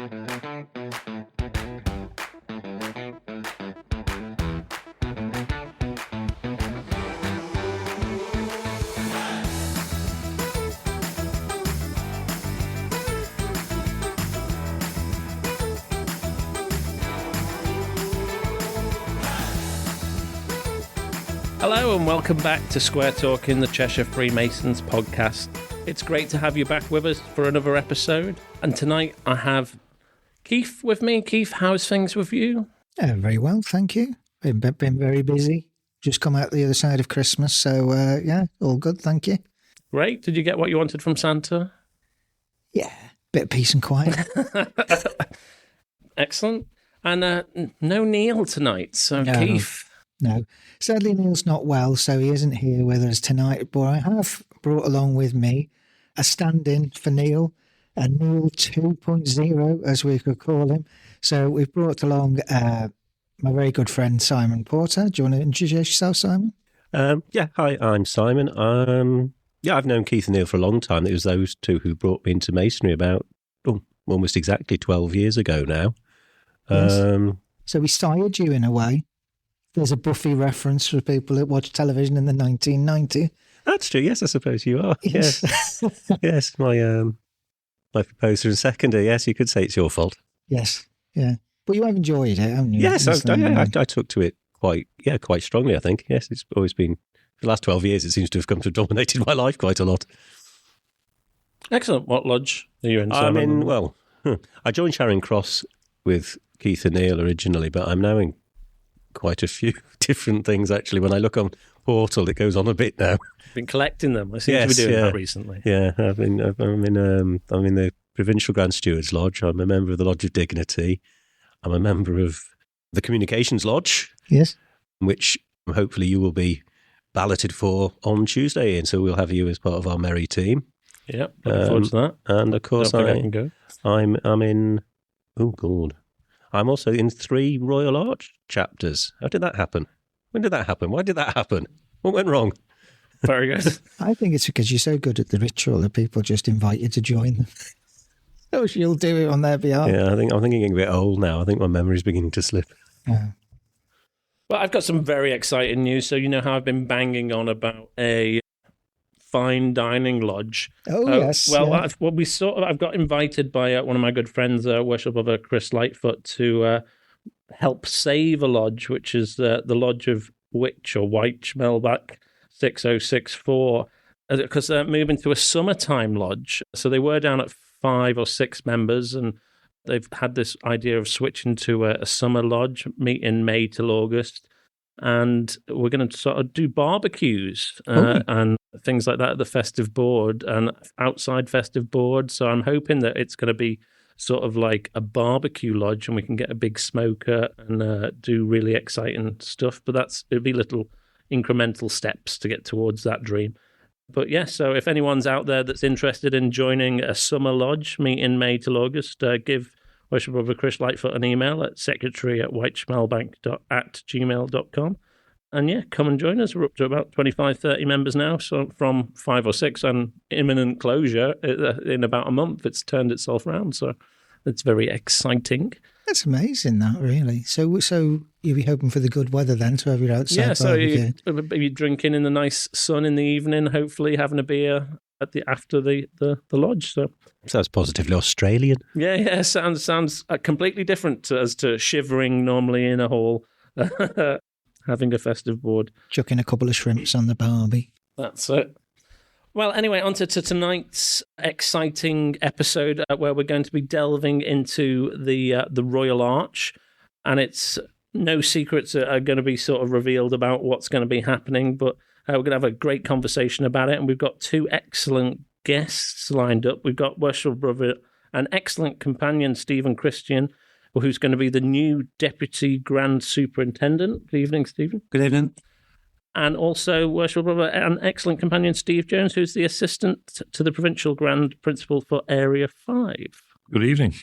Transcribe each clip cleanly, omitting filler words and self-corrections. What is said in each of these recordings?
Hello and welcome back to Square Talk in the Cheshire Freemasons podcast. It's great to have you back with us for another episode. And tonight I have Keith with me. Keith, how's things with you? Very well, thank you. Been very busy. Just come out the other side of Christmas, so yeah, all good, thank you. Great. Did you get what you wanted from Santa? Yeah, bit of peace and quiet. Excellent. And no Neil tonight, so No. Keith... No, sadly Neil's not well, so he isn't here with us tonight, but I have brought along with me a stand-in for Neil, a Neil 2.0, as we could call him. So we've brought along my very good friend Simon Porter. Do you want to introduce yourself, Simon? Yeah, hi, I'm Simon. I've known Keith and Iain for a long time. It was those two who brought me into Masonry about almost exactly 12 years ago now. Yes. So we sired you in a way. There's a Buffy reference for people that watch television in the 1990s. That's true. Yes, I suppose you are. Yes. Yes, my proposer and seconder. Yes, you could say it's your fault. Yes, yeah. But you have enjoyed it, haven't you? Yes, I took to it quite strongly, I think. Yes, it's always been, for the last 12 years, it seems to have come to have dominated my life quite a lot. Excellent. What lodge are you in, I'm Simon? I joined Charing Cross with Keith and Iain originally, but I'm now in quite a few different things, actually. When I look on Portal, it goes on a bit now. Been collecting them. I seem to be doing that recently. Yeah, I'm in the Provincial Grand Stewards Lodge. I'm a member of the Lodge of Dignity. I'm a member of the Communications Lodge. Yes. Which hopefully you will be balloted for on Tuesday, and so we'll have you as part of our merry team. Yeah, looking forward to that. And of course, I can go. I'm in. Oh God. I'm also in 3 Royal Arch chapters. How did that happen? When did that happen? Why did that happen? What went wrong? Very good. I think it's because you're so good at the ritual that people just invite you to join them. So you'll do it on their behalf. Yeah, I'm thinking a bit old now. I think my memory's beginning to slip. Yeah. Well, I've got some very exciting news. So you know how I've been banging on about a fine dining lodge. Oh, yes. Well, yeah. I've got invited by one of my good friends, Worship of Chris Lightfoot, to help save a lodge, which is the Lodge of Witch or White Melback 6064, because they're moving to a summertime lodge. So they were down at 5 or 6 members, and they've had this idea of switching to a summer lodge, meet in May till August. And we're going to sort of do barbecues and things like that at the festive board and outside festive board. So I'm hoping that it's going to be sort of like a barbecue lodge and we can get a big smoker and do really exciting stuff. But it'll be little incremental steps to get towards that dream. But yeah, so if anyone's out there that's interested in joining a summer lodge, meet in May till August, give Worship Brother Chris Lightfoot an email at secretary@whiteschmelbank@gmail.com. And yeah, come and join us. We're up to about 25, 30 members now, so from 5 or 6 and imminent closure in about a month. It's turned itself around, so it's very exciting. That's amazing, that, really. So you'll be hoping for the good weather then to have your outside barbecue. So you're drinking in the nice sun in the evening, hopefully having a beer after the lodge. So Sounds positively Australian. Yeah. Sounds completely different as to shivering normally in a hall, having a festive board. Chucking a couple of shrimps on the barbie. That's it. Well, anyway, on to tonight's exciting episode where we're going to be delving into the Royal Arch, and it's no secrets are going to be sort of revealed about what's going to be happening, but we're going to have a great conversation about it, and we've got 2 excellent guests lined up. We've got Worship Brother, an excellent companion, Stephen Christian, who's going to be the new Deputy Grand Superintendent. Good evening, Stephen. Good evening. And also, Worship Brother, an excellent companion, Steve Jones, who's the Assistant to the Provincial Grand Principal for Area 5. Good evening.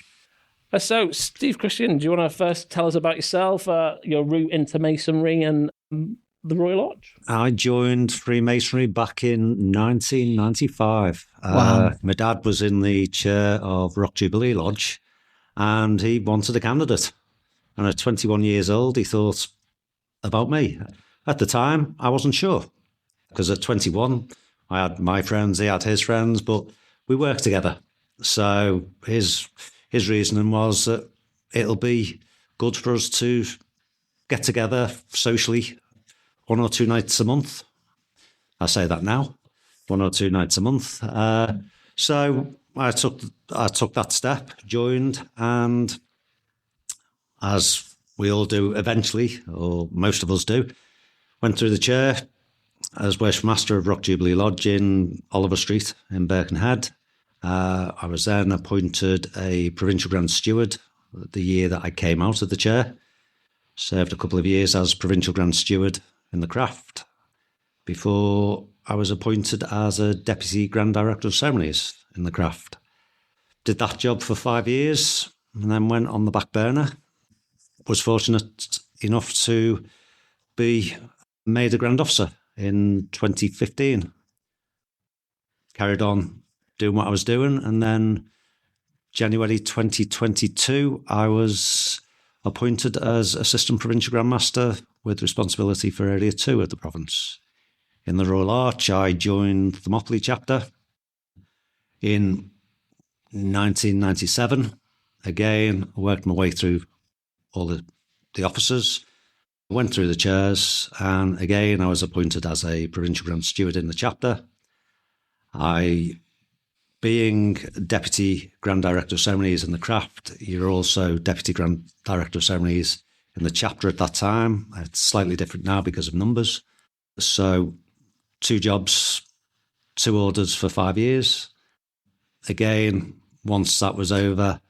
So, Steve Christian, do you want to first tell us about yourself, your route into Masonry and the Royal Arch? I joined Freemasonry back in 1995. Wow. My dad was in the chair of Rock Jubilee Lodge, and he wanted a candidate. And at 21 years old, he thought about me. At the time, I wasn't sure, because at 21, I had my friends, he had his friends, but we worked together. So his reasoning was that it'll be good for us to get together socially 1 or 2 nights a month. I say that now, 1 or 2 nights a month. So I took that step, joined, and as we all do eventually, or most of us do, went through the chair as Worship Master of Rock Jubilee Lodge in Oliver Street in Birkenhead. I was then appointed a Provincial Grand Steward the year that I came out of the chair. Served a couple of years as Provincial Grand Steward in the craft before I was appointed as a Deputy Grand Director of Ceremonies in the craft. Did that job for 5 years and then went on the back burner. Was fortunate enough to be made a Grand Officer in 2015. Carried on doing what I was doing, and then January 2022, I was appointed as Assistant Provincial Grand Master with responsibility for Area 2 of the province. In the Royal Arch, I joined the Motley chapter in 1997. Again, I worked my way through all the officers, went through the chairs, and again, I was appointed as a Provincial Grand Steward in the chapter. Being Deputy Grand Director of Ceremonies in the craft, you're also Deputy Grand Director of Ceremonies in the chapter at that time. It's slightly different now because of numbers. So 2 jobs, 2 orders for 5 years. Again, once that was over,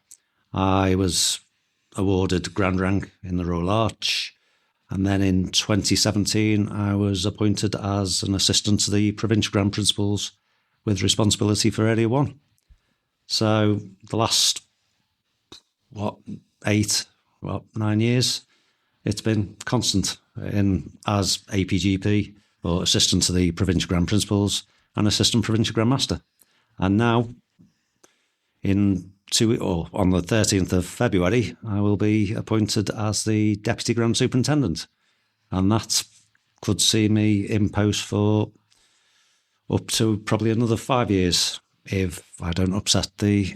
I was awarded Grand Rank in the Royal Arch. And then in 2017, I was appointed as an assistant to the Provincial Grand Principals with responsibility for Area 1. So the last, 9 years, it's been constant as APGP, or assistant to the Provincial Grand Principals and assistant Provincial Grand Master. And now, on the 13th of February, I will be appointed as the Deputy Grand Superintendent. And that could see me in post for up to probably another 5 years if I don't upset the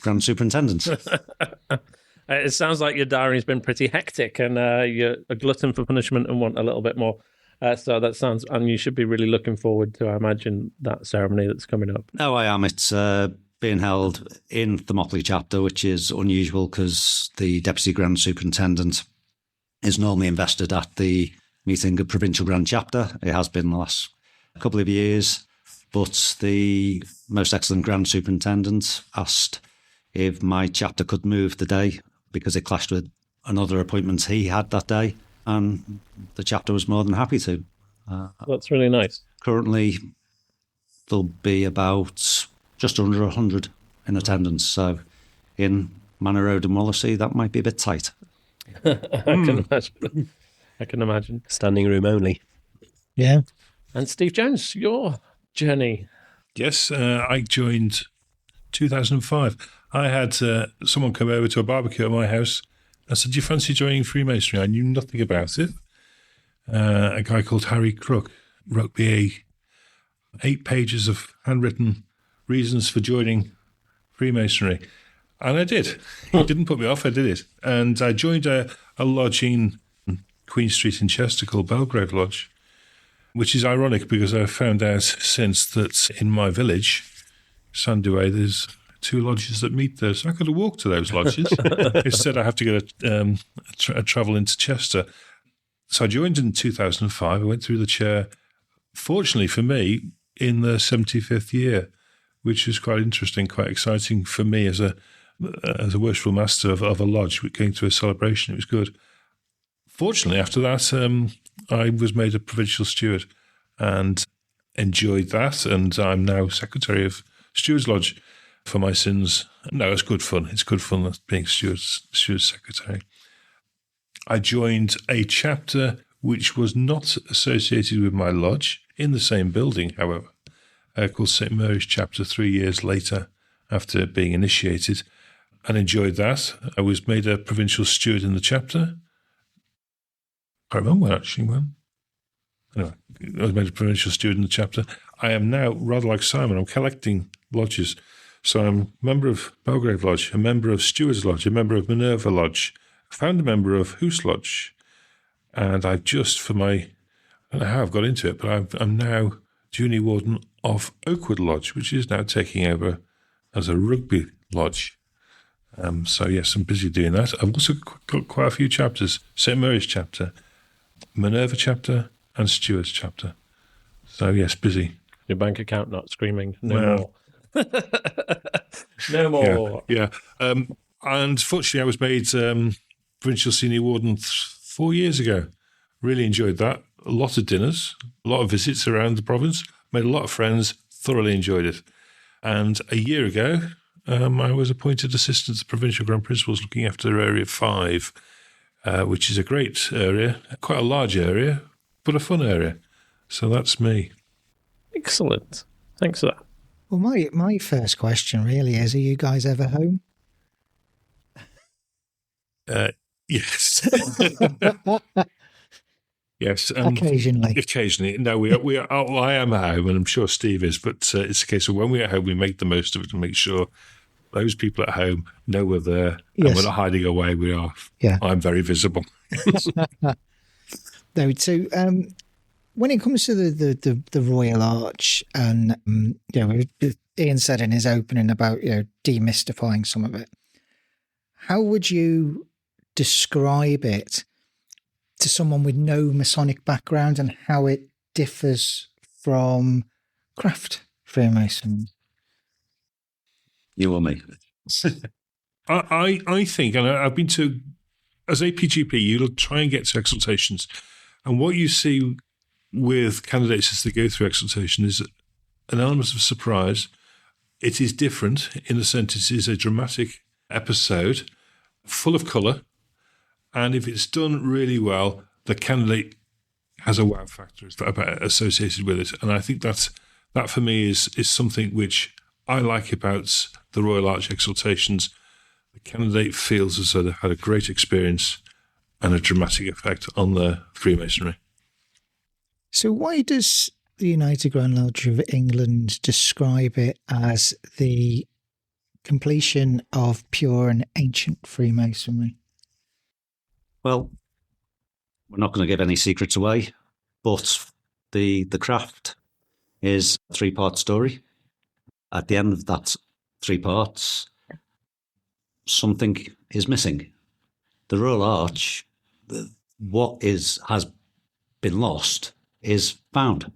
Grand Superintendent. It sounds like your diary's been pretty hectic and you're a glutton for punishment and want a little bit more. So that sounds, and you should be really looking forward to, I imagine, that ceremony that's coming up. No, I am. It's being held in the Motley chapter, which is unusual because the Deputy Grand Superintendent is normally invested at the meeting of Provincial Grand Chapter. It has been the last couple of years, but the Most Excellent Grand Superintendent asked if my chapter could move the day because it clashed with another appointment he had that day, and the chapter was more than happy to. That's really nice. Currently, there'll be about just under 100 in attendance, so in Manor Road and Wallasey, that might be a bit tight. I can imagine. Standing room only. Yeah. And Steve Jones, your journey. Yes, I joined 2005. I had someone come over to a barbecue at my house and said, "Do you fancy joining Freemasonry?" I knew nothing about it. A guy called Harry Crook wrote me 8 pages of handwritten reasons for joining Freemasonry. And I did. He didn't put me off, I did it. And I joined a lodge in Queen Street in Chester called Belgrave Lodge, which is ironic because I've found out since that in my village, Sandway, there's 2 lodges that meet there. So I could have walked to those lodges. Instead, I have to get a travel into Chester. So I joined in 2005. I went through the chair, fortunately for me, in the 75th year, which was quite interesting, quite exciting for me as a worshipful master of a lodge. Going to a celebration, it was good. Fortunately, after that, I was made a provincial steward and enjoyed that. And I'm now secretary of Steward's Lodge for my sins. No, it's good fun. It's good fun being steward's secretary. I joined a chapter which was not associated with my lodge, in the same building, however, called St. Mary's Chapter 3 years later after being initiated. and enjoyed that. I was made a provincial steward in the chapter. I remember actually when. Anyway, I was made a provincial steward in the chapter. I am now, rather like Simon, I'm collecting lodges. So I'm a member of Belgrave Lodge, a member of Stewards Lodge, a member of Minerva Lodge, a founder member of Hoose Lodge. And I've just, I don't know how I've got into it, but I'm now junior warden of Oakwood Lodge, which is now taking over as a rugby lodge. So yes, I'm busy doing that. I've also got quite a few chapters: St Mary's chapter, Minerva chapter, and Stewards chapter. So yes, busy. Your bank account not screaming no more. No more. Yeah. And fortunately, I was made provincial senior warden 4 years ago. Really enjoyed that. A lot of dinners, a lot of visits around the province. Made a lot of friends. Thoroughly enjoyed it. And a year ago, I was appointed assistant to provincial grand principals looking after Area 5, which is a great area, quite a large area, but a fun area. So that's me. Excellent. Thanks for that. Well, my first question really is, are you guys ever home? Yes. Yes. Occasionally. Occasionally. No, we are. I am at home, and I'm sure Steve is. But it's a case of when we're at home, we make the most of it and make sure those people at home know we're there, Yes. and we're not hiding away. We are. Yeah. I'm very visible. No, so when it comes to the Royal Arch, and Iain said in his opening about demystifying some of it, how would you describe it to someone with no Masonic background and how it differs from craft Freemasonry? You or me? I think, and I've been to, as APGP, you'll try and get to exaltations. And what you see with candidates as they go through exaltation is an element of surprise. It is different in the sense it is a dramatic episode full of colour. And if it's done really well, the candidate has a wow factor associated with it. And I think that for me is something which I like about the Royal Arch exaltations. The candidate feels as though they had a great experience and a dramatic effect on the Freemasonry. So why does the United Grand Lodge of England describe it as the completion of pure and ancient Freemasonry? Well, we're not going to give any secrets away, but the craft is a 3-part story. At the end of that 3 parts, something is missing. The Royal Arch, what has been lost, is found.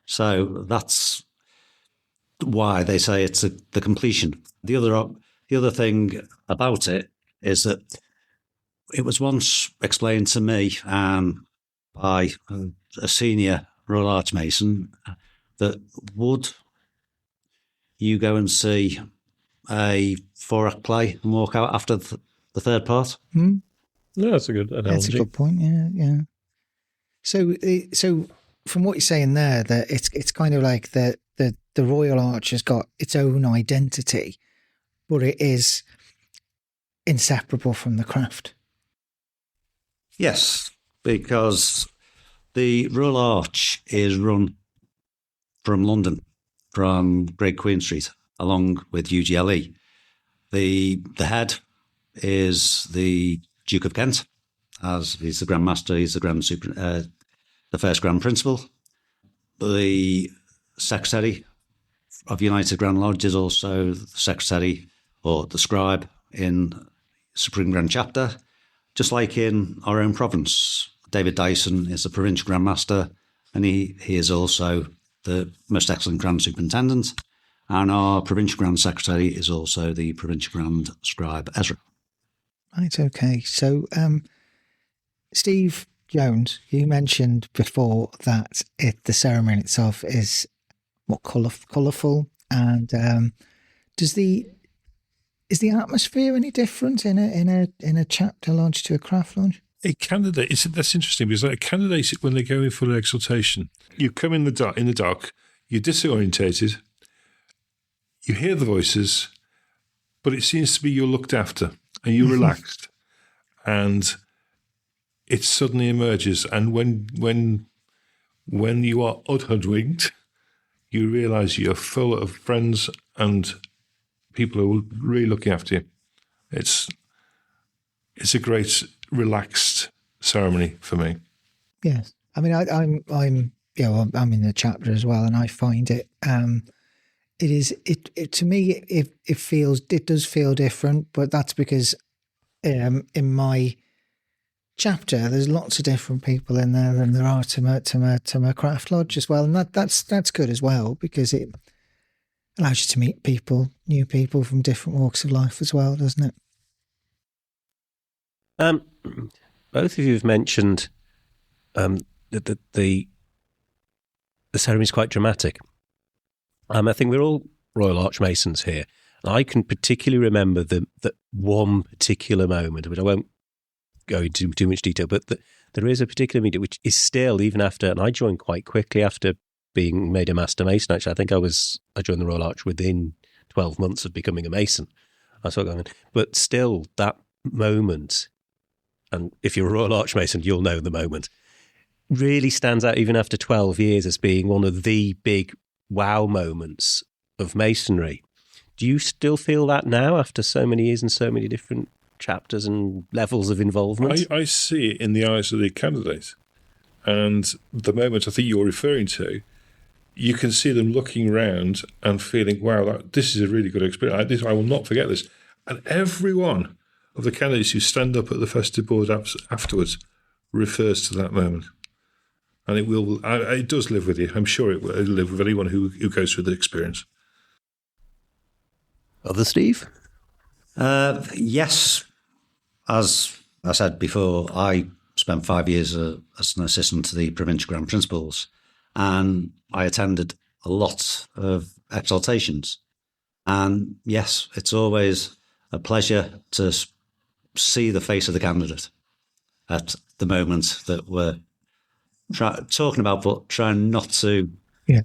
So that's why they say it's the completion. The other thing about it is that it was once explained to me by a senior Royal Arch Mason that would you go and see a 4-act play and walk out after the 3rd part? Hmm? Yeah, that's a good analogy. That's a good point. Yeah. So from what you're saying there, that it's kind of like the Royal Arch has got its own identity, but it is inseparable from the craft. Yes, because the Royal Arch is run from London, from Great Queen Street, along with UGLE. The head is the Duke of Kent, as he's the Grand Master, he's the first Grand Principal. The Secretary of United Grand Lodge is also the Secretary or the Scribe in Supreme Grand Chapter. Just like in our own province, David Dyson is the Provincial Grand Master, and he is also the most excellent Grand Superintendent. And our Provincial Grand Secretary is also the Provincial Grand Scribe, Ezra. Right, okay. So, Steve Jones, you mentioned before that the ceremony itself is colourful, and is the atmosphere any different in a chapter lodge to a craft lodge? A candidate, that's interesting because a candidate, when they go in for an exaltation, you come in the dark, you're disorientated, you hear the voices, but it seems to be you're looked after and you're relaxed, and it suddenly emerges. And when you are hoodwinked, you realise you're full of friends and people who are really looking after you. It's a great relaxed ceremony for me. Yes, I mean, I'm I'm in the chapter as well, and I find it. It to me, it does feel different, but that's because in my chapter there's lots of different people in there than there are to my craft lodge as well, and that's good as well, because it allows you to meet people, new people from different walks of life as well, doesn't it? Both of you have mentioned that the ceremony is quite dramatic. I think we're all Royal Archmasons here. And I can particularly remember that one particular moment, but I won't go into too much detail, but there is a particular meeting which is still, even after, and I joined quite quickly after being made a Master Mason. Actually, I think I joined the Royal Arch within 12 months of becoming a Mason. But still, that moment, and if you're a Royal Archmason, you'll know the moment, really stands out even after 12 years as being one of the big wow moments of Masonry. Do you still feel that now after so many years and so many different chapters and levels of involvement? I see it in the eyes of the candidates. And the moment I think you're referring to, you can see them looking around and feeling, wow, this is a really good experience. I will not forget this. And every one of the candidates who stand up at the festive board afterwards refers to that moment. And it does live with you. I'm sure it will live with anyone who goes through the experience. Other Steve? Yes. As I said before, I spent 5 years as an assistant to the Provincial Grand Principals, and I attended a lot of exaltations. And yes, it's always a pleasure to see the face of the candidate at the moment that we're talking about, but trying not to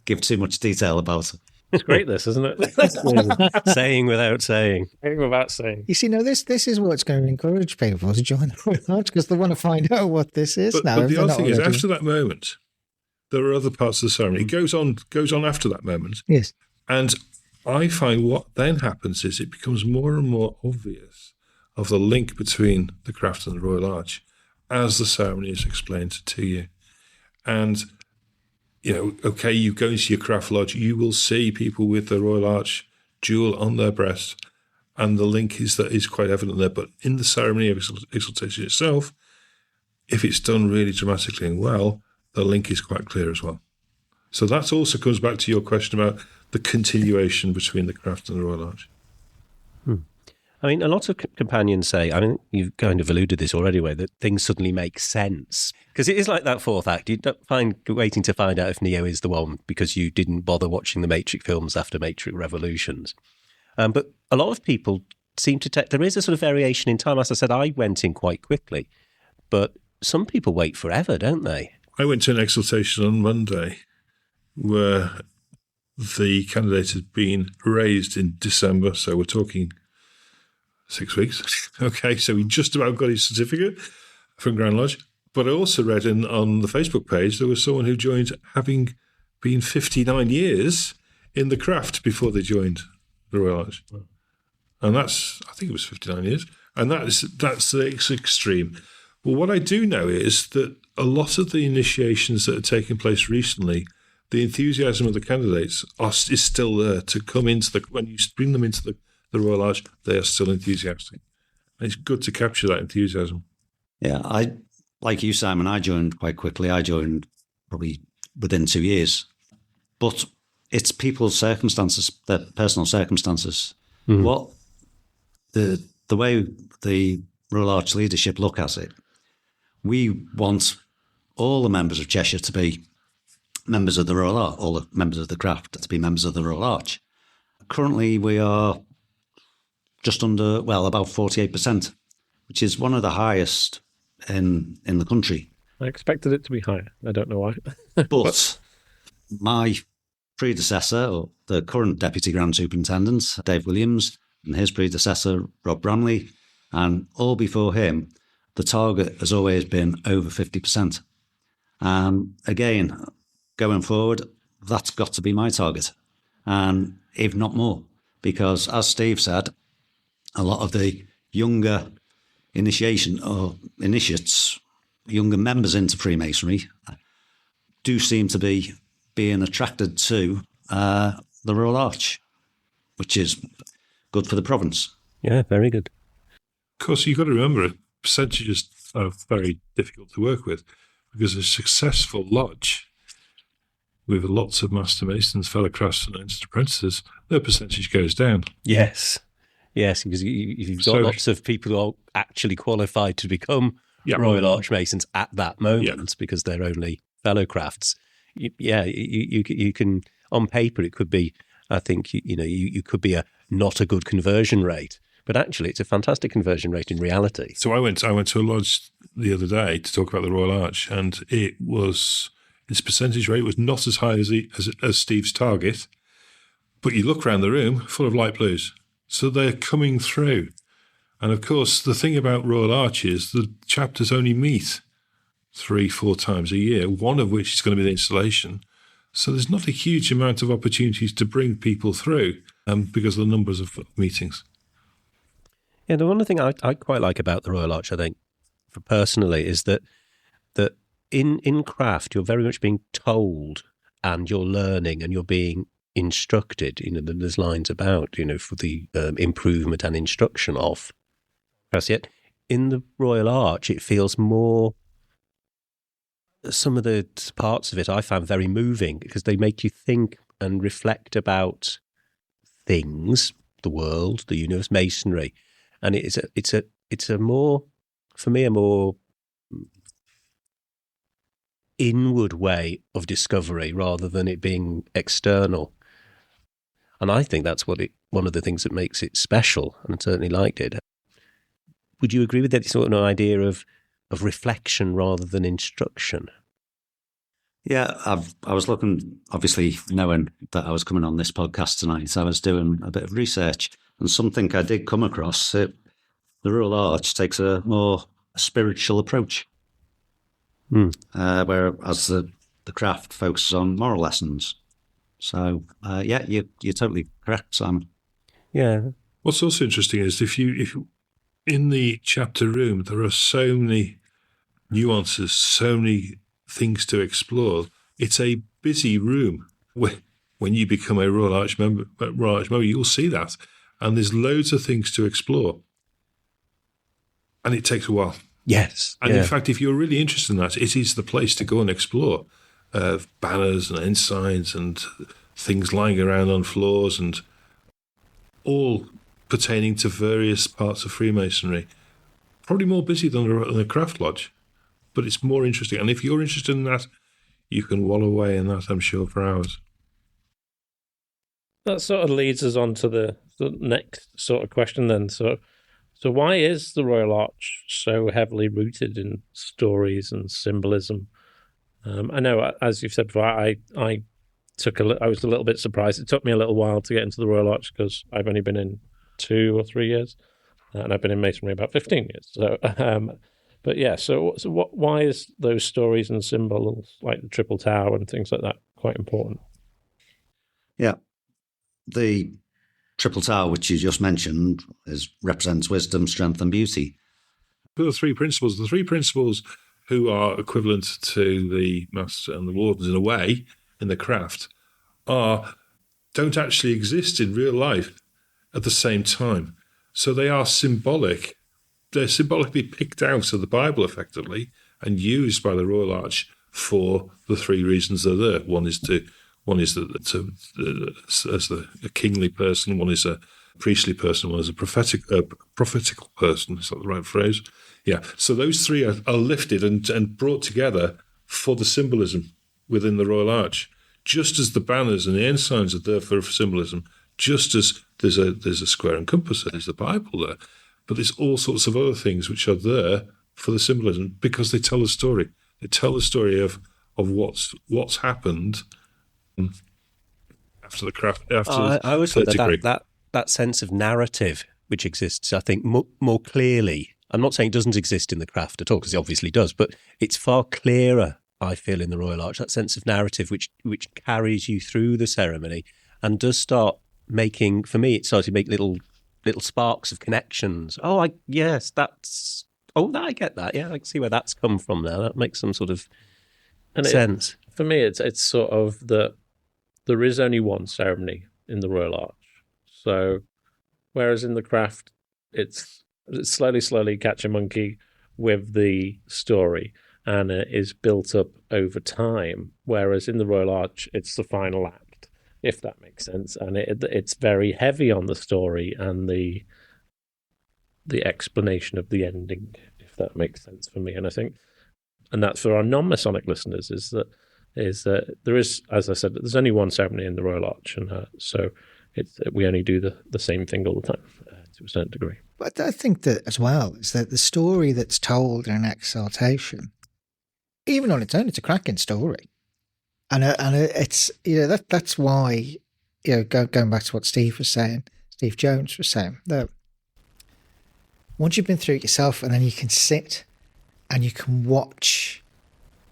give too much detail about it. It's great, this, isn't it? Saying without saying. Saying without saying. You see, no, this is what's going to encourage people to join the Royal Arch, because they want to find out what this is now. But the other thing is, after that moment, there are other parts of the ceremony. It goes on after that moment. Yes. And I find what then happens is it becomes more and more obvious of the link between the craft and the Royal Arch as the ceremony is explained to you. And okay, you go into your craft lodge, you will see people with the Royal Arch jewel on their breast, and the link is quite evident there. But in the ceremony of exaltation itself, if it's done really dramatically and well, the link is quite clear as well. So that also comes back to your question about the continuation between the craft and the Royal Arch. I mean, a lot of companions say, I mean, you've kind of alluded to this already, that things suddenly make sense. Because it is like that fourth act. You don't find waiting to find out if Neo is the one because you didn't bother watching the Matrix films after Matrix Revolutions. But a lot of people seem to take, there is a sort of variation in time. As I said, I went in quite quickly, but some people wait forever, don't they? I went to an exaltation on Monday where the candidate had been raised in December, so we're talking 6 weeks. Okay, so he just about got his certificate from Grand Lodge. But I also read on the Facebook page there was someone who joined having been 59 years in the craft before they joined the Royal Arch. And I think it was 59 years. And that's the extreme. But what I do know is that a lot of the initiations that are taking place recently, the enthusiasm of the candidates is still there to come into when you bring them into the Royal Arch, they are still enthusiastic. And it's good to capture that enthusiasm. Yeah, like you, Simon, I joined quite quickly. I joined probably within 2 years. But it's people's circumstances, their personal circumstances. Mm-hmm. What the way the Royal Arch leadership look at it, we want all the members of Cheshire to be members of the Royal Arch, all the members of the craft to be members of the Royal Arch. Currently, we are just under, about 48%, which is one of the highest in the country. I expected it to be higher. I don't know why. But my predecessor, or the current Deputy Grand Superintendent, Dave Williams, and his predecessor, Rob Bramley, and all before him, the target has always been over 50%. And again, going forward, that's got to be my target, and if not more, because as Steve said, a lot of the younger initiation or initiates, younger members into Freemasonry, do seem to be being attracted to the Royal Arch, which is good for the province. Yeah, very good. Of course, you've got to remember, percentages are very difficult to work with, because a successful lodge with lots of master masons, fellow craftsmen, and apprentices, their percentage goes down. Yes, because you've got lots of people who are actually qualified to become Royal Arch Masons at that moment because they're only fellow crafts. You can, on paper, it could be, I think, you could be not a good conversion rate, but actually it's a fantastic conversion rate in reality. So I went to a lodge the other day to talk about the Royal Arch, and its percentage rate was not as high as Steve's target, but you look around the room, full of light blues. So they're coming through. And of course, the thing about Royal Arch is the chapters only meet 3-4 times a year, one of which is going to be the installation. So there's not a huge amount of opportunities to bring people through because of the numbers of meetings. Yeah, the one thing I quite like about the Royal Arch, I think, personally, is that in craft, you're very much being told and you're learning and you're being instructed. There's lines about, for the improvement and instruction of. Yet in the Royal Arch, it feels more. Some of the parts of it I found very moving because they make you think and reflect about things, the world, the universe, Masonry, and it's a more, for me, a more inward way of discovery rather than it being external. And I think that's one of the things that makes it special, and I certainly liked it. Would you agree with that sort of idea of reflection rather than instruction? Yeah, I was looking, obviously knowing that I was coming on this podcast tonight, I was doing a bit of research, and something I did come across, the Royal Arch takes a more spiritual approach, whereas the craft focuses on moral lessons. So, you're totally correct, Simon. Yeah. What's also interesting is if in the chapter room, there are so many nuances, so many things to explore. It's a busy room. When you become a Royal Arch member, you'll see that. And there's loads of things to explore. And it takes a while. Yes. And in fact, if you're really interested in that, it is the place to go and explore. Banners and ensigns and things lying around on floors and all pertaining to various parts of Freemasonry. Probably more busy than a craft lodge, but it's more interesting. And if you're interested in that, you can wallow away in that, I'm sure, for hours. That sort of leads us on to the next sort of question then. So why is the Royal Arch so heavily rooted in stories and symbolism? I know, as you've said before, I was a little bit surprised. It took me a little while to get into the Royal Arch because I've only been in 2 or 3 years, and I've been in Masonry about 15 years. So, but yeah, so why is those stories and symbols like the Triple Tower and things like that quite important? Yeah, the Triple Tower, which you just mentioned, represents wisdom, strength, and beauty. The three principles who are equivalent to the Master and the Wardens in a way, in the craft, don't actually exist in real life at the same time. So they are symbolic. They're symbolically picked out of the Bible, effectively, and used by the Royal Arch for the 3 reasons they're there. One is as a kingly person, one is a priestly person, one is a prophetical person. Is that the right phrase? Yeah. So those 3 are lifted and brought together for the symbolism within the Royal Arch. Just as the banners and the ensigns are there for symbolism, just as there's a square and compass, there's the Bible there, but there's all sorts of other things which are there for the symbolism because they tell a story. They tell the story of what's happened after the craft. I always thought that that sense of narrative which exists, I think, more clearly. I'm not saying it doesn't exist in the craft at all, because it obviously does, but it's far clearer, I feel, in the Royal Arch, that sense of narrative which carries you through the ceremony and does start making, for me, it started to make little sparks of connections. Oh, I get that. Yeah, I can see where that's come from there. That makes some sort of sense. For me, it's sort of that there is only one ceremony in the Royal Arch. So, whereas in the craft, it's slowly catch a monkey with the story, and it is built up over time. Whereas in the Royal Arch, it's the final act, if that makes sense, and it's very heavy on the story and the explanation of the ending, if that makes sense for me. And I think, and that's for our non-Masonic listeners, is that there is, as I said, there's only one ceremony in the Royal Arch, and so we only do the same thing all the time to a certain degree. But I think that as well is that the story that's told in exaltation, even on its own, it's a cracking story, and it's that's why going back to what Steve Jones was saying, that once you've been through it yourself, and then you can sit and you can watch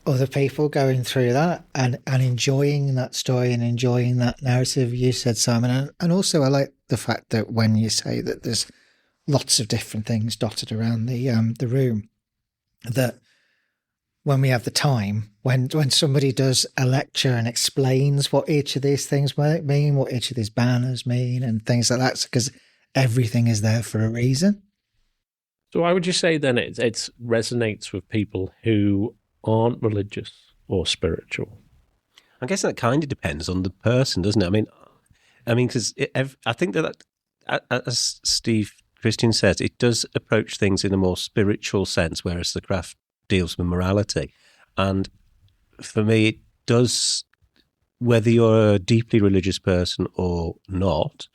other people going through that and enjoying that story and enjoying that narrative. You said, Simon, and also I like the fact that when you say that there's lots of different things dotted around the room, that when we have the time, when somebody does a lecture and explains what each of these things might mean, what each of these banners mean and things like that, because everything is there for a reason. So why would you say then it resonates with people who aren't religious or spiritual? I guess that kind of depends on the person, doesn't it? I mean, because I think that, as Steve Christian says, it does approach things in a more spiritual sense, whereas the craft deals with morality. And for me, it does, whether you're a deeply religious person or not,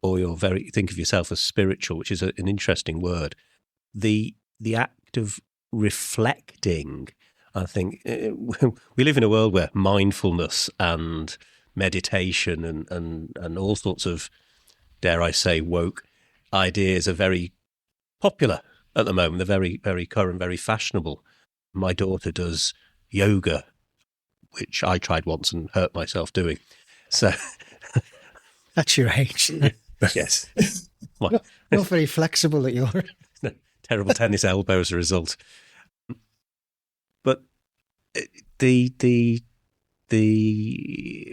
or think of yourself as spiritual, which is an interesting word, the act of reflecting, I think, we live in a world where mindfulness and meditation and all sorts of, dare I say, woke ideas are very popular at the moment. They're very, very current, very fashionable. My daughter does yoga, which I tried once and hurt myself doing. So that's your age. Yes. Not very flexible at your terrible tennis elbow as a result. But the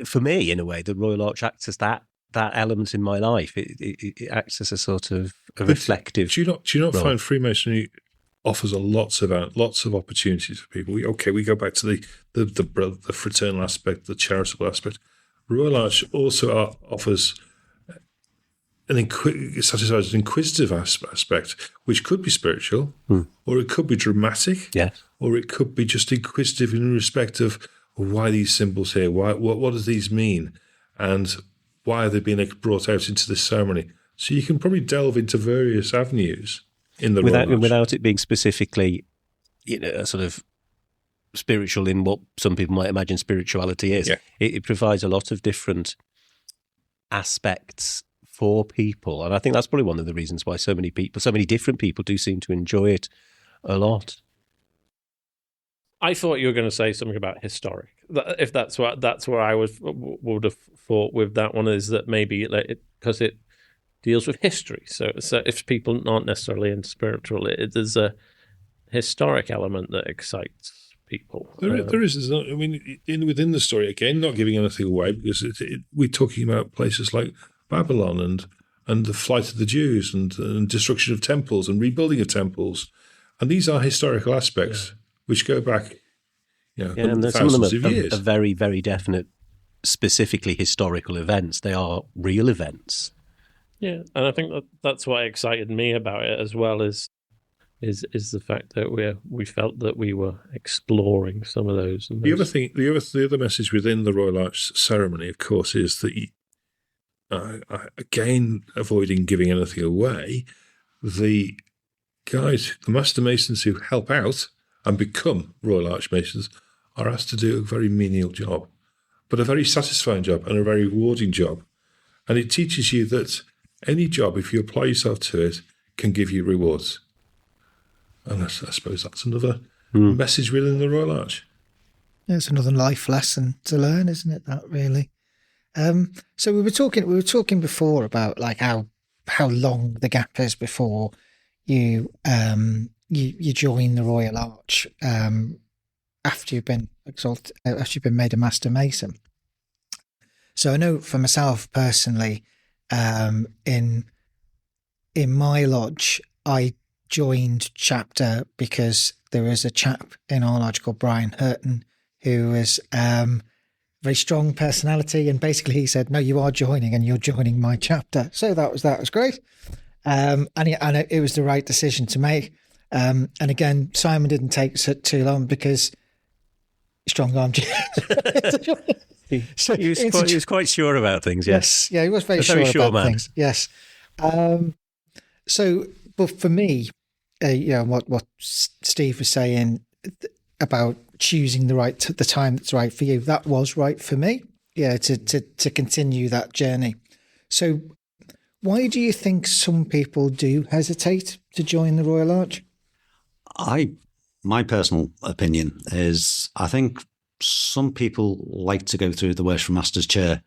for me, in a way, the Royal Arch acts as that element in my life. It acts as a sort of a reflective. Do you not find Freemasonry offers lots of opportunities for people? We go back to the fraternal aspect, the charitable aspect. Royal Arch also offers satisfies an inquisitive aspect, which could be spiritual, or it could be dramatic, yes, or it could be just inquisitive in respect of why these symbols here, what do these mean, and why are they being brought out into this ceremony. So you can probably delve into various avenues in the Royal Arch without it being specifically, sort of spiritual in what some people might imagine spirituality is. Yeah. It provides a lot of different aspects for people, and I think that's probably one of the reasons why so many different people do seem to enjoy it a lot. I thought you were going to say something about historic. If that's where I would have thought with that one, is that maybe because it deals with history. So if people aren't necessarily into spiritual, there's a historic element that excites people. There is. I mean, within the story, again, not giving anything away, because we're talking about places like Babylon and the flight of the Jews and destruction of temples and rebuilding of temples, and these are historical aspects which go back, and thousands some of them of years. Are very, very definite, specifically historical events. They are real events. Yeah, and I think that's what excited me about it as well, is the fact that we felt that we were exploring some of those. The other message within the Royal Arch ceremony, of course, is that again, avoiding giving anything away, the guys, the Master Masons who help out and become Royal Arch Masons are asked to do a very menial job, but a very satisfying job and a very rewarding job. And it teaches you that any job, if you apply yourself to it, can give you rewards. And I suppose that's another message within the Royal Arch. Yeah, it's another life lesson to learn, isn't it? That really. So we were talking before about like how long the gap is before you join the Royal Arch after you've been exalted, after you've been made a Master Mason. So I know for myself personally, in my lodge, I joined chapter because there was a chap in our lodge called Brian Hurton who was very strong personality, and basically he said, "No, you are joining, and you're joining my chapter." So that was great, and it was the right decision to make. And again, Simon didn't take too long because strong arm. So he was quite sure about things. Yes, yeah, he was very sure about things. Yes. So, but for me, what Steve was saying about choosing the time that's right for you, that was right for me. Yeah, to continue that journey. So, why do you think some people do hesitate to join the Royal Arch? My personal opinion is, I think some people like to go through the Worship Master's chair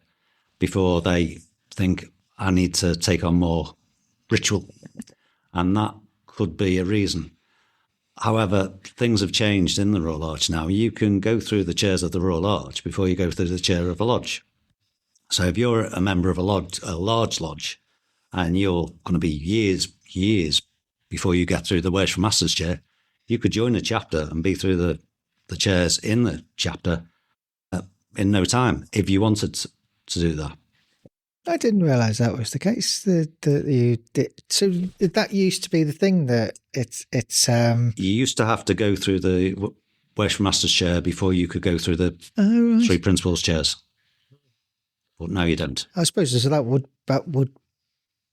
before they think, I need to take on more ritual. And that could be a reason. However, things have changed in the Royal Arch now. You can go through the chairs of the Royal Arch before you go through the chair of a lodge. So if you're a member of a large lodge, and you're going to be years before you get through the Worship Master's chair, you could join a chapter and be through the chairs in the chapter in no time, if you wanted to do that. I didn't realise that was the case. That you did. So that used to be the thing, that it's. You used to have to go through the Worship Master's chair before you could go through the right. three principals chairs. But now you don't. I suppose so. That would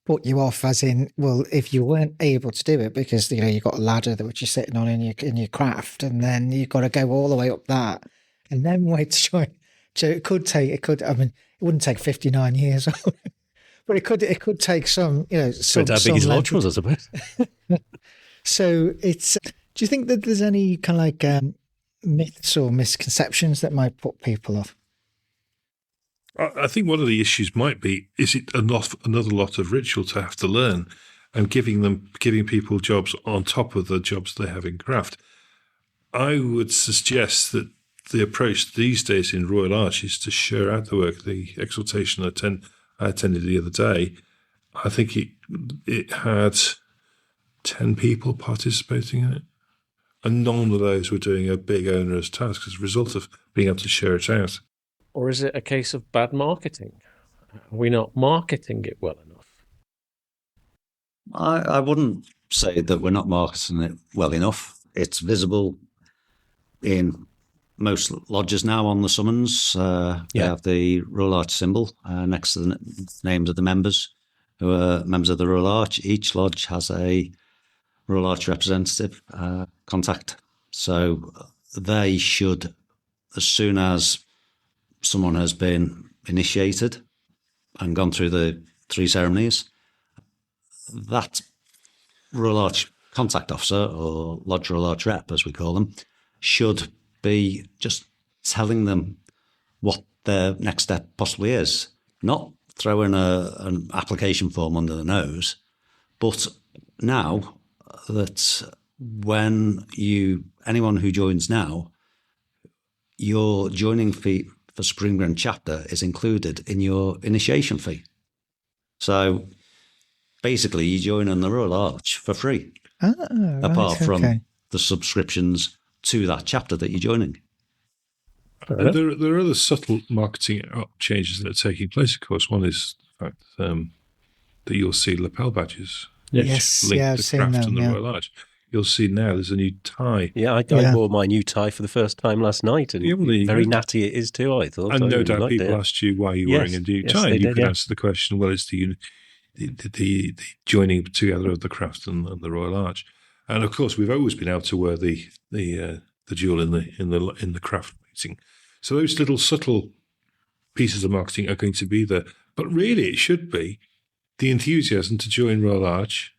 put you off, as in, well, if you weren't able to do it because you've got a ladder that which you're sitting on in your craft, and then you've got to go all the way up that, and then wait to join. So it could. I mean, it wouldn't take 59 years, but it could take some. Some. Depends how big his lodge was, I suppose. So it's. Do you think that there's any kind of like myths or misconceptions that might put people off? I think one of the issues might be, is it another lot of ritual to have to learn, and giving people jobs on top of the jobs they have in craft. I would suggest that the approach these days in Royal Arch is to share out the work. The exaltation I attended the other day, I think it had 10 people participating in it, and none of those were doing a big onerous task as a result of being able to share it out. Or is it a case of bad marketing? Are we not marketing it well enough? I wouldn't say that we're not marketing it well enough. It's visible in most lodges now on the summons. They have the Royal Arch symbol next to the names of the members who are members of the Royal Arch. Each lodge has a Royal Arch representative contact. So they should, as soon as someone has been initiated and gone through the 3 ceremonies, that Royal Arch contact officer, or Lodge Royal Arch rep, as we call them, should be just telling them what their next step possibly is. Not throwing an application form under the nose, but now that anyone who joins now, your joining fee for Springburn chapter is included in your initiation fee. So basically, you join on the Royal Arch for free, apart from the subscriptions to that chapter that you're joining. There are other subtle marketing changes that are taking place, of course. One is the fact that you'll see lapel badges. Yes, link I've the seen craft them, and the Royal Arch. You'll see now there's a new tie. Yeah, I wore my new tie for the first time last night, and very natty it is too, I thought. And no doubt people asked you why you're wearing a new tie, and you could answer the question, well, it's the joining together of the craft and the Royal Arch. And of course, we've always been able to wear the jewel in the craft meeting. So those little subtle pieces of marketing are going to be there. But really, it should be the enthusiasm to join Royal Arch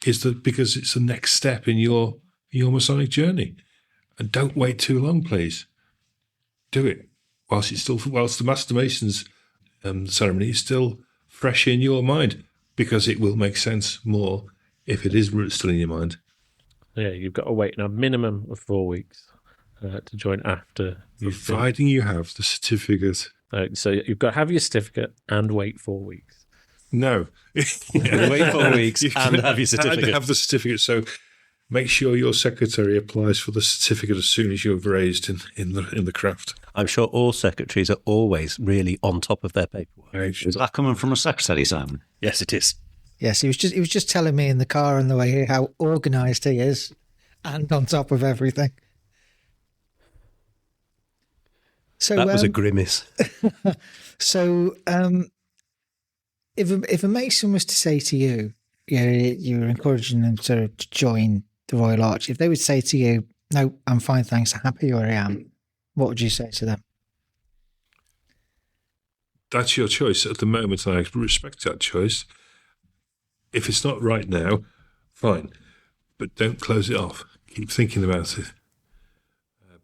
is that because it's the next step in your Masonic journey. And don't wait too long, please. Do it whilst the Master Masons ceremony is still fresh in your mind, because it will make sense more if it is still in your mind. Yeah, you've got to wait a minimum of 4 weeks to join after. Providing you have the certificate. So you've got to have your certificate and wait 4 weeks. No. Wait 4 weeks and have your certificate. And have the certificate. So make sure your secretary applies for the certificate as soon as you've raised in the craft. I'm sure all secretaries are always really on top of their paperwork. Is that coming from a secretary, Simon? Yes, it is. Yes, he was just telling me in the car on the way here how organised he is and on top of everything. So that was a grimace. So if a Mason was to say to you, you're encouraging them to join the Royal Arch, if they would say to you, no, I'm fine, thanks, happy where I am, what would you say to them? That's your choice at the moment, and I respect that choice. If it's not right now, fine, but don't close it off. Keep thinking about it,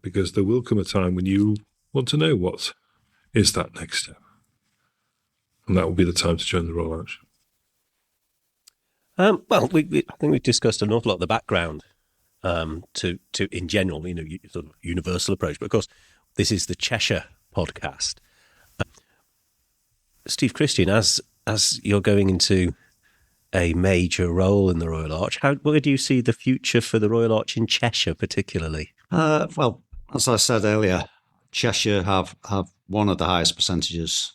because there will come a time when you want to know what is that next step, and that will be the time to join the Royal Arch. Well, I think we've discussed an awful lot of the background to in general, sort of universal approach. But of course, this is the Cheshire podcast. Steve Christian, as you're going into a major role in the Royal Arch, where do you see the future for the Royal Arch in Cheshire, particularly? Well, as I said earlier, Cheshire have one of the highest percentages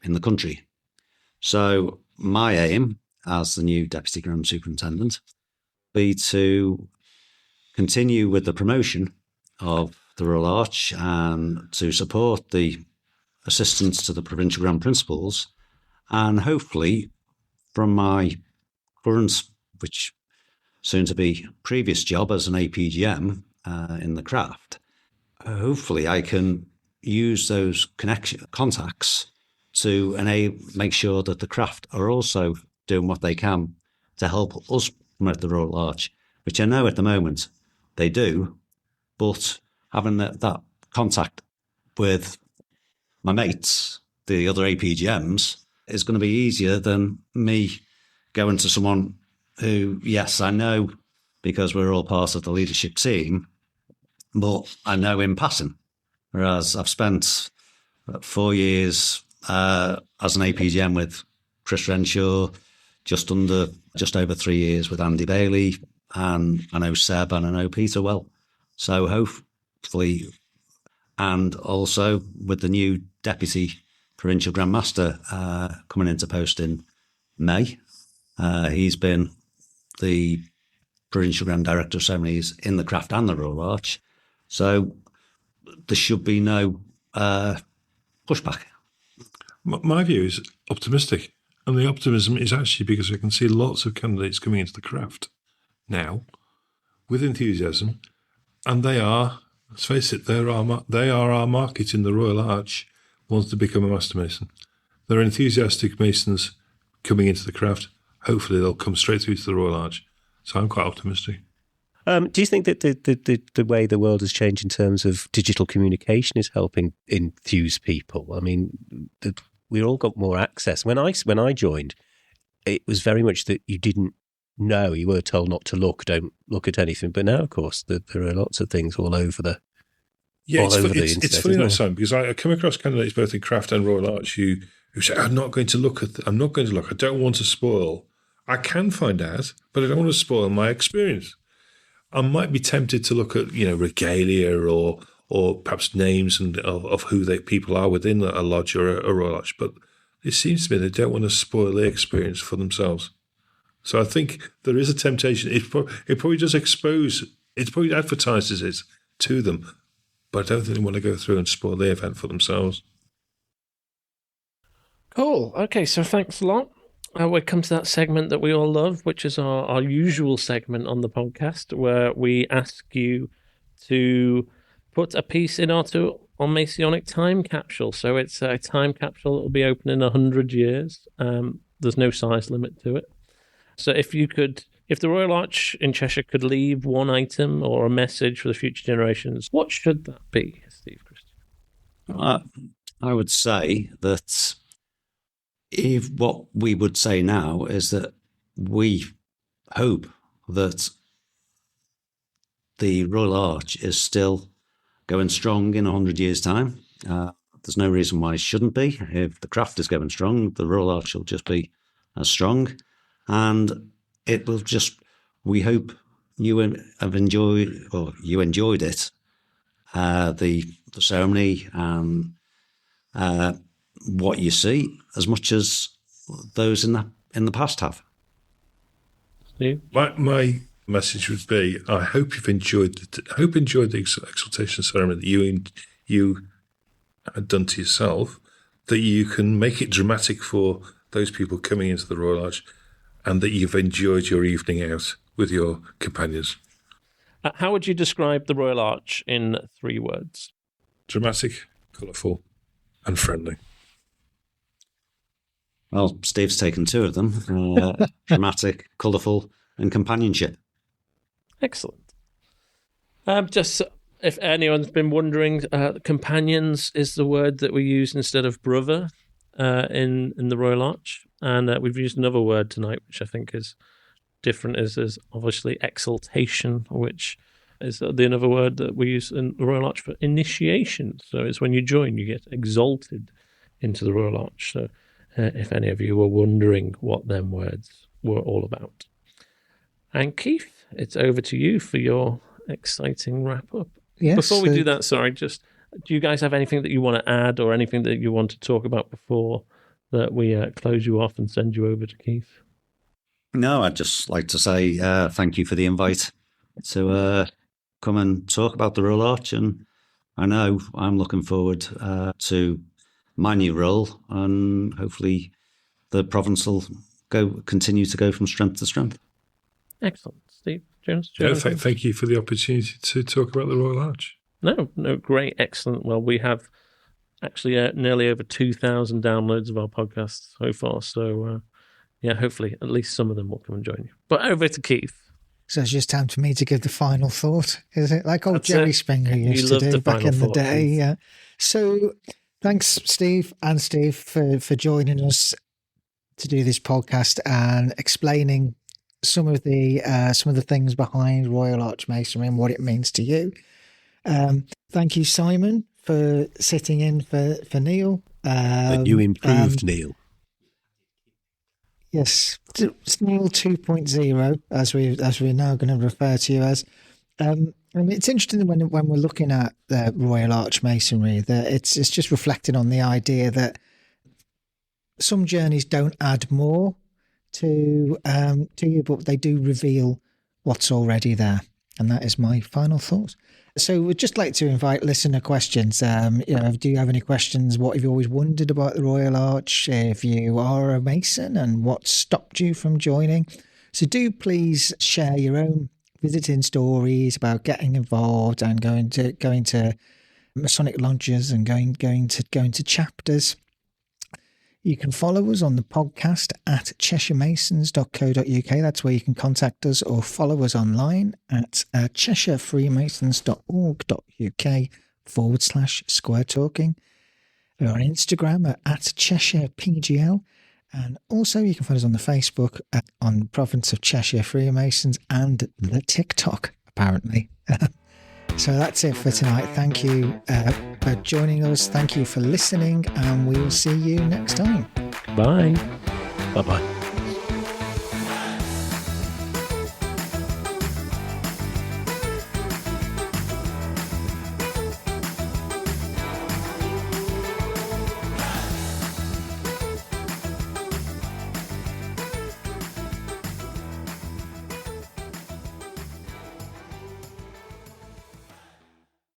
in the country. So my aim as the new Deputy Grand Superintendent be to continue with the promotion of the Royal Arch and to support the assistance to the Provincial Grand Principals, and hopefully from my current, which soon to be previous job as an APGM in the craft, hopefully I can use those contacts to make sure that the craft are also doing what they can to help us promote the Royal Arch, which I know at the moment they do, but having that contact with my mates, the other APGMs, is going to be easier than me going to someone who, yes, I know because we're all part of the leadership team, but I know in passing. Whereas I've spent 4 years as an APGM with Chris Renshaw, just over 3 years with Andy Bailey, and I know Seb and I know Peter well. So hopefully, and also with the new Deputy Provincial Grand Master coming into post in May. He's been the Provincial Grand Director of Ceremonies in the craft and the Royal Arch. So there should be no pushback. My view is optimistic. And the optimism is actually because I can see lots of candidates coming into the craft now with enthusiasm. And they are, let's face it, they are our market in the Royal Arch once to become a Master Mason. There are enthusiastic Masons coming into the craft. Hopefully they'll come straight through to the Royal Arch. So I'm quite optimistic. Do you think that the way the world has changed in terms of digital communication is helping enthuse people? I mean, we all got more access. When I joined, it was very much that you didn't know. You were told not to look, don't look at anything. But now, of course, there are lots of things all over the internet. It's funny that time because I come across candidates both in craft and Royal Arch who say, I'm not going to look. I don't want to spoil. I can find out, but I don't want to spoil my experience. I might be tempted to look at, regalia or perhaps names of who people are within a lodge or a Royal Arch, but it seems to me they don't want to spoil their experience for themselves. So I think there is a temptation. It probably does expose, it probably advertises it to them, but I don't think they want to go through and spoil the event for themselves. Cool. Okay, so thanks a lot. We come to that segment that we all love, which is our usual segment on the podcast, where we ask you to put a piece in our Masonic time capsule. So it's a time capsule that will be open in 100 years. there's no size limit to it. So if the Royal Arch in Cheshire could leave one item or a message for the future generations, what should that be, Steve Christian? I would say that what we would say now is that we hope that the Royal Arch is still going strong in 100 years' time. There's no reason why it shouldn't be. If the craft is going strong, the Royal Arch will just be as strong. And it will just, we hope you have enjoyed, or you enjoyed it, the ceremony and what you see, as much as those in the past have. Steve? My message would be: I hope you've enjoyed the exaltation ceremony that you had done to yourself. That you can make it dramatic for those people coming into the Royal Arch, and that you've enjoyed your evening out with your companions. How would you describe the Royal Arch in 3 words? Dramatic, colourful, and friendly. Well, Steve's taken 2 of them. Dramatic, colourful, and companionship. Excellent. Just if anyone's been wondering, companions is the word that we use instead of brother in the Royal Arch. And we've used another word tonight, which I think is different, is obviously exaltation, which is the another word that we use in the Royal Arch for initiation. So it's when you join, you get exalted into the Royal Arch. So if any of you were wondering what them words were all about. And Keith, it's over to you for your exciting wrap-up. Yes, Before we do that, do you guys have anything that you want to add or anything that you want to talk about before that we close you off and send you over to Keith? No, I'd just like to say thank you for the invite to come and talk about the Royal Arch. And I know I'm looking forward to my new role, and hopefully the province will continue to go from strength to strength. Excellent. Steve Jones? Thank you for the opportunity to talk about the Royal Arch. No, great, excellent. Well, we have actually nearly over 2,000 downloads of our podcast so far. So, hopefully at least some of them will come and join you. But over to Keith. So it's just time for me to give the final thought, is it? Like old Jerry Springer used to do back in the day. Yeah. So thanks, Steve for joining us to do this podcast and explaining some of the things behind Royal Arch Masonry and what it means to you. Thank you, Simon, for sitting in for Neil. And you improved Neil. Yes, it's Neil 2.0, as we're now going to refer to you as. It's interesting when we're looking at the Royal Arch Masonry that it's just reflecting on the idea that some journeys don't add more to you, but they do reveal what's already there, and that is my final thought. So we'd just like to invite listener questions. Do you have any questions? What have you always wondered about the Royal Arch? If you are a Mason, and what stopped you from joining? So do please share your own visiting stories about getting involved and going to Masonic lodges and going to chapters. You can follow us on the podcast at cheshiremasons.co.uk. That's where you can contact us, or follow us online at cheshirefreemasons.org.uk/square talking. We're on Instagram at CheshirePGL. And also you can find us on the Facebook on Province of Cheshire Freemasons and the TikTok, apparently. So that's it for tonight. Thank you for joining us. Thank you for listening, and we will see you next time. Bye. Bye-bye.